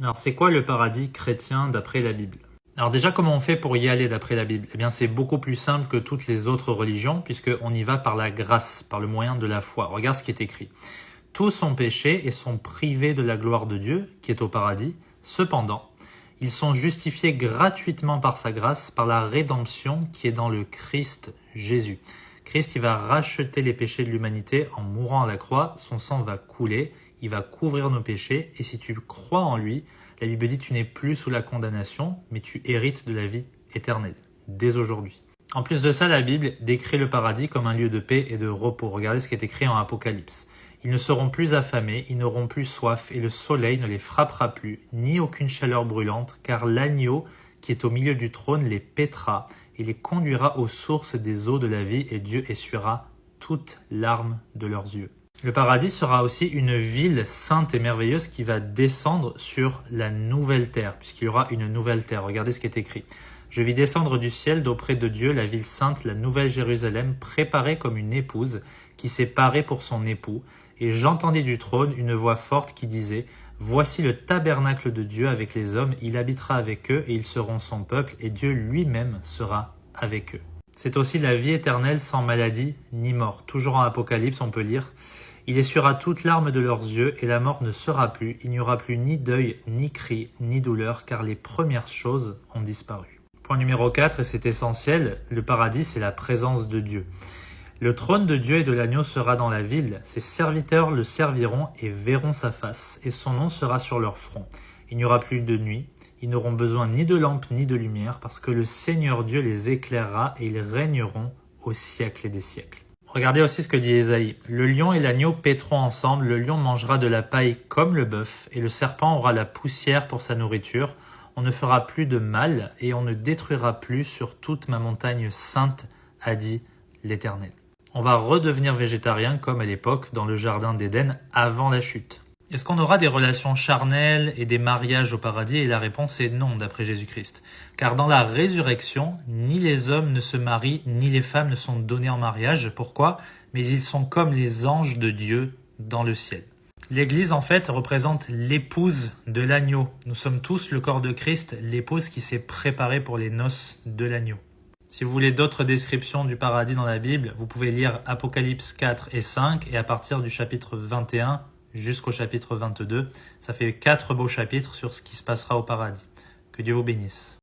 Alors, c'est quoi le paradis chrétien d'après la Bible? Alors déjà, comment on fait pour y aller d'après la Bible? Eh bien, c'est beaucoup plus simple que toutes les autres religions, puisqu'on y va par la grâce, par le moyen de la foi. Regarde ce qui est écrit. Tous ont péché et sont privés de la gloire de Dieu, qui est au paradis. Cependant, ils sont justifiés gratuitement par sa grâce, par la rédemption qui est dans le Christ Jésus. Christ, il va racheter les péchés de l'humanité en mourant à la croix. Son sang va couler, il va couvrir nos péchés. Et si tu crois en lui, la Bible dit tu n'es plus sous la condamnation, mais tu hérites de la vie éternelle, dès aujourd'hui. En plus de ça, la Bible décrit le paradis comme un lieu de paix et de repos. Regardez ce qui est écrit en Apocalypse. Ils ne seront plus affamés, ils n'auront plus soif, et le soleil ne les frappera plus, ni aucune chaleur brûlante, car l'agneau qui est au milieu du trône les paîtra et les conduira aux sources des eaux de la vie, et Dieu essuiera toutes larmes de leurs yeux. Le paradis sera aussi une ville sainte et merveilleuse qui va descendre sur la nouvelle terre, puisqu'il y aura une nouvelle terre. Regardez ce qui est écrit. Je vis descendre du ciel d'auprès de Dieu la ville sainte, la nouvelle Jérusalem, préparée comme une épouse qui s'est parée pour son époux. Et j'entendis du trône une voix forte qui disait « Voici le tabernacle de Dieu avec les hommes, il habitera avec eux et ils seront son peuple, et Dieu lui-même sera avec eux. » C'est aussi la vie éternelle sans maladie ni mort. Toujours en Apocalypse, on peut lire « Il essuiera toutes larmes de leurs yeux, et la mort ne sera plus, il n'y aura plus ni deuil, ni cri, ni douleur, car les premières choses ont disparu. » Point numéro 4, et c'est essentiel, le paradis, c'est la présence de Dieu. Le trône de Dieu et de l'agneau sera dans la ville, ses serviteurs le serviront et verront sa face, et son nom sera sur leur front. Il n'y aura plus de nuit, ils n'auront besoin ni de lampe ni de lumière, parce que le Seigneur Dieu les éclairera et ils régneront au siècle des siècles. Regardez aussi ce que dit Ésaïe. Le lion et l'agneau paîtront ensemble, le lion mangera de la paille comme le bœuf, et le serpent aura la poussière pour sa nourriture. On ne fera plus de mal, et on ne détruira plus sur toute ma montagne sainte, a dit l'Éternel. On va redevenir végétarien comme à l'époque dans le jardin d'Éden avant la chute. Est-ce qu'on aura des relations charnelles et des mariages au paradis? Et la réponse est non, d'après Jésus-Christ. Car dans la résurrection, ni les hommes ne se marient, ni les femmes ne sont donnés en mariage. Pourquoi? Mais ils sont comme les anges de Dieu dans le ciel. L'Église, en fait, représente l'épouse de l'agneau. Nous sommes tous le corps de Christ, l'épouse qui s'est préparée pour les noces de l'agneau. Si vous voulez d'autres descriptions du paradis dans la Bible, vous pouvez lire Apocalypse 4 et 5 et à partir du chapitre 21 jusqu'au chapitre 22, ça fait 4 beaux chapitres sur ce qui se passera au paradis. Que Dieu vous bénisse.